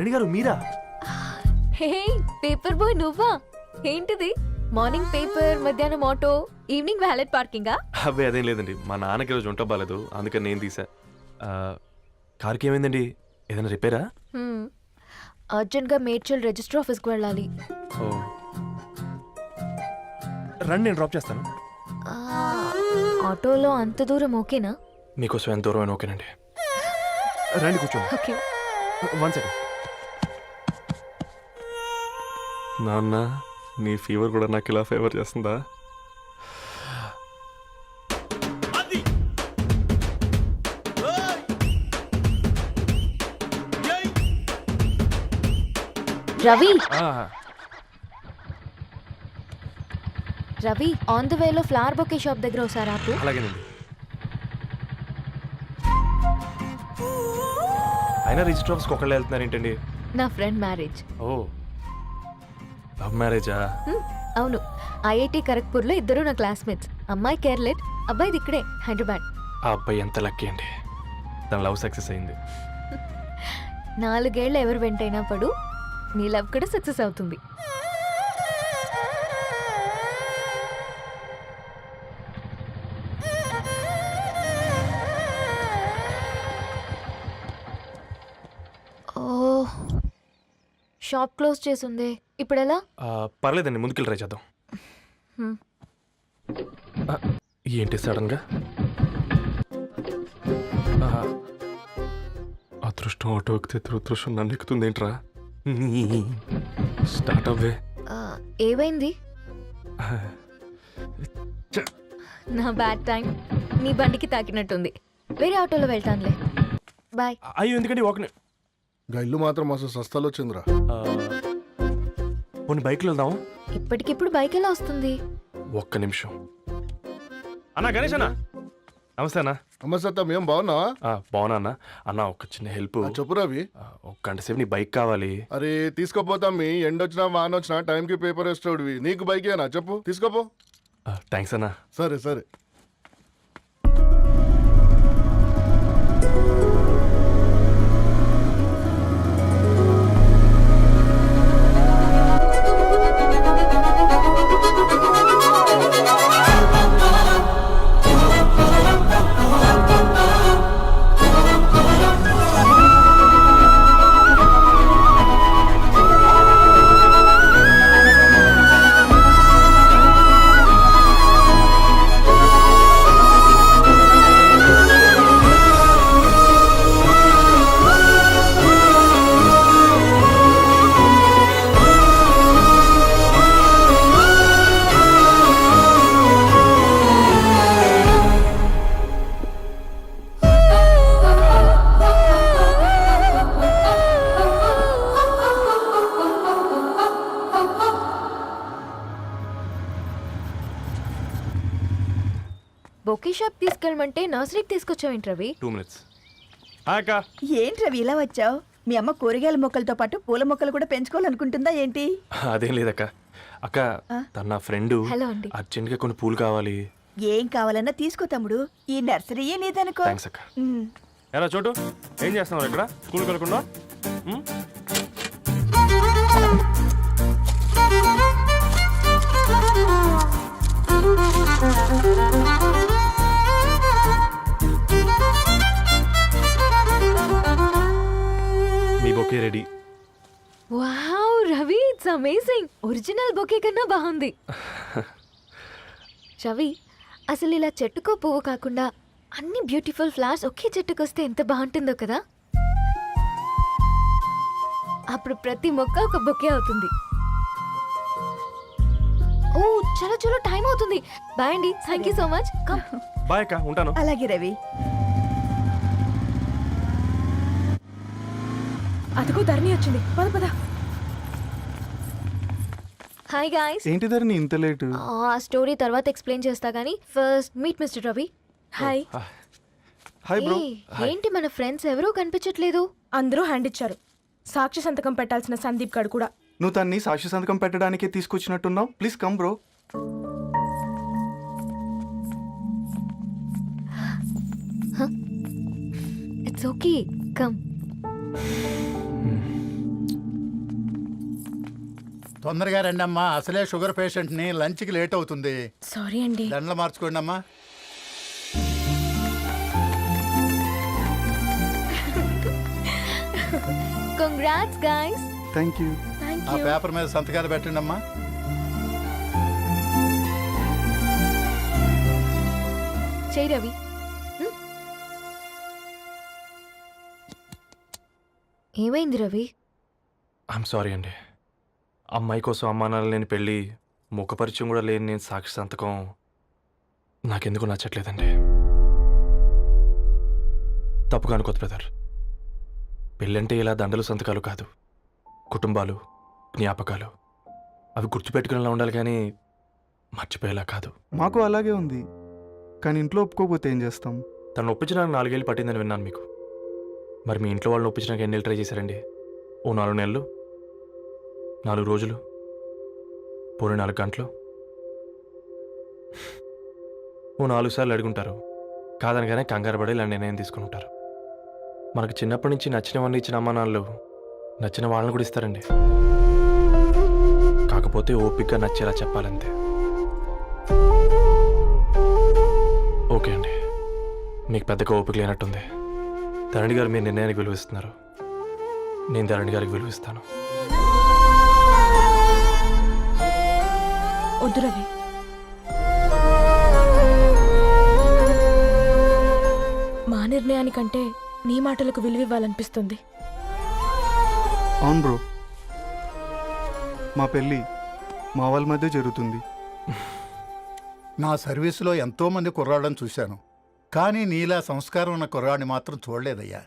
భరణి గారు మీరా? Hey paper boy నువ్వా? ఏంటిది morning paper, మధ్యాహ్నం ఆటో, ఈవినింగ్ వ్యాలెట్ పార్కింగా? అబ్బాయి అదేం లేదండి, మా నాన్నకి రోజు వంట బాగాలేదు, అందుకని నేను తీసా. కార్కి ఏమైందండి? ఏదైనా రిపేరా? అర్జెంట్గా మేడ్చల్ రిజిస్టర్ ఆఫీస్కి వెళ్ళాలి. ఓ రండి, నేను డ్రాప్ చేస్తాను. ఆటోలో అంత దూరం ఓకేనా? మీకోసం ఎంత దూరం అయినా ఓకేనండి. రండి కూర్చోండి. ఓకే. 1 సెకండ్. నాన్న, నీ ఫీవర్ కూడా నాకు ఇలా ఫేవర్ చేస్తుందా? రవి రవి ఆన్ ద వేలో ఫ్లవర్ బొకే షాప్ దగ్గర ఒకసారి ఆపు. అలాగేనండి. అయినా రిజిస్టర్ ఆఫీస్కి ఒకళ్ళు వెళ్తున్నారు ఏంటండి? నా ఫ్రెండ్ మ్యారేజ్. ఓ లవ్ మ్యారేజా? అవును, ఐఐటి ఖరగ్పూర్లో ఇద్దరు నా క్లాస్మేట్స్. అమ్మాయి కేర్లెట్, అబ్బాయిది ఇక్కడే హైదరాబాద్. ఆ అబ్బాయి ఎంత లక్కీ అండి, తన లవ్ సక్సెస్ అయింది. 4 ఏళ్ళు ఎవరు వెంటైనా పడు, నీ లవ్ కూడా సక్సెస్ అవుతుంది. ఓ షాప్ క్లోజ్ చేసింది, ఇప్పుడు ఎలా? పర్లేదండి, ముందుకెళ్ళి ట్రై చేద్దాం. ఏంటి సడన్గా? అదృష్టం ఆటో ఎక్కితే దురదృష్టం నన్ను ఎక్కుతుంది ఏంట్రా? స్టార్ట్ అవ్వే. ఏమైంది? నా బ్యాడ్ టైం నీ బండికి తాకినట్టుంది. వేరే ఆటోలో వెళ్తానులే, బాయ్. అయ్యో ఎందుకండి ఒక ఇల్లు మాత్రం అసలు సస్తాలో వచ్చిందిరా. కొన్ని బైక్లో వెళ్దాం. ఇప్పటికిప్పుడు బైక్ ఎలా వస్తుంది? ఒక్క నిమిషం. అన్నా గణేష్ అన్న, నమస్తే అన్న. నమస్తే, ఏం బాగున్నావా? బాగున్నా అన్న. అన్న ఒక చిన్న హెల్ప్. చెప్పు రవి. ఒక గంట సేపు నీ బైక్ కావాలి. అరే తీసుకోపోతాం, మీ ఎండొచ్చినా వాన వచ్చినా టైంకి పేపర్ వేస్తాడువి. నీకు బైకేనా చెప్పు, తీసుకోపో. థ్యాంక్స్ అన్న. సరే సరే. బొకే షాప్ తీసుకెళ్ళమంటే నర్సరీకి తీసుకొచ్చావేంటి రవి? 2 minutes. ఏంటి రవి ఇలా వచ్చావు? మీ అమ్మ కూరగాయల మొక్కలతో పాటు పూల మొక్కలు కూడా పెంచుకోవాలనుకుంటుందా ఏంటి? అదేం లేదక్క. అక్క, తన నా ఫ్రెండ్. హలో అండి. అర్జెంట్ గా కొన్ని పూలు కావాలి. ఏం కావాలన్నా తీసుకో తమ్ముడు, ఈ నర్సరీయే నీదనుకో. థ్యాంక్స్ అక్క. ఎలా చోటు, ఏం చేస్తున్నావు ఇక్కడ? స్కూల్కి వెళ్ళకుండా? మీ bouquet ready. Wow Ravi, it's amazing. Original bouquet కన్నా బాగుంది. రవి, అసలు ఇలా చెట్టుకో పువ్వు కాకుండా అన్ని బ్యూటిఫుల్ ఫ్లవర్స్ ఒకే చెట్టుకొస్తే ఎంత బాగుంటుందో కదా. అప్పుడు ప్రతి మొక్క ఒక బొకే అవుతుంది. ఓ చలో చలో, టైం అవుతుంది. బాయ్ అండి, thank you so much. Come. Bye అక్క, ఉంటాను. అలాగే రవి. అదిగో ధరణి వచ్చింది, పద పద. Hi guys. ఏంటి ధరణి ఇంత లేటు? ఆ స్టోరీ తర్వాత ఎక్స్ప్లెయిన్ చేస్తా గానీ first meet mister Ravi. Hi. Hi bro. ఏంటి మన ఫ్రెండ్స్ ఎవరూ కనిపించట్లేదు? అందరూ హ్యాండ్ ఇచ్చారు. సాక్షి సంతకం పెట్టాల్సిన సందీప్ గడు కూడా. నువ్వు తన్ని సాక్షి సంతకం పెట్టడానికే తీసుకొచ్చినట్టున్నావు. Please come bro. It's okay, come. తొందరగా రండి అమ్మా, అసలే షుగర్ పేషెంట్ని, లంచ్కి లేట్ అవుతుంది. సారీ అండి. దండలు మార్చుకోండి అమ్మా. Congrats guys. Thank you. Thank ఆ యూ. పేపర్ మీద సంతకాలు పెట్టండి అమ్మా. చేయి రవి. ఏమైంది రవి? ఐఎమ్ సారీ అండి. అమ్మాయి కోసం అమ్మానాలు లేని పెళ్ళి, ముఖపరిచయం కూడా లేని నేను సాక్షి సంతకం నాకెందుకు నచ్చట్లేదండి. తప్పుగా అనుకోదు బ్రదర్. పెళ్ళంటే ఇలా దండలు సంతకాలు కాదు, కుటుంబాలు, జ్ఞాపకాలు. అవి గుర్తుపెట్టుకునేలా ఉండాలి కానీ మర్చిపోయేలా కాదు. మాకు అలాగే ఉంది, కానీ ఇంట్లో ఒప్పుకోకపోతే ఏం చేస్తాం? తను ఒప్పించడానికి 4 ఏళ్ళు పట్టిందని విన్నాను మీకు. మరి మీ ఇంట్లో వాళ్ళని ఒప్పించడానికి ఎన్ని ఏళ్ళు ట్రై చేశారండి? ఓ 4 నెలలు, 4 రోజులు, పోనీ 4 గంటలు, ఓ 4 సార్లు అడుగుంటారు. కాదనగానే కంగారు పడి ఇలా నిర్ణయం తీసుకుని ఉంటారు. మనకు చిన్నప్పటి నుంచి నచ్చినవన్నీ ఇచ్చిన అమ్మానాళ్ళు నచ్చిన వాళ్ళని కూడా ఇస్తారండి. కాకపోతే ఓపికగా నచ్చేలా చెప్పాలంతే. ఓకే అండి, మీకు పెద్దగా ఓపిక లేనట్టుంది. ధరణి గారు మీ నిర్ణయానికి విలువిస్తున్నారు, నేను ధరణి గారికి విలువిస్తాను. వద్దు రవి. మా నిర్ణయానికంటే నీ మాటలకు విలువివ్వాలనిపిస్తుంది. అవును బ్రో, మా పెళ్ళి మా వాళ్ళ మధ్య జరుగుతుంది. నా సర్వీసులో ఎంతో మంది కుర్రాళ్ళని చూశాను, కానీ నీలా సంస్కారం ఉన్న కుర్రాడిని మాత్రం చూడలేదయ్యా.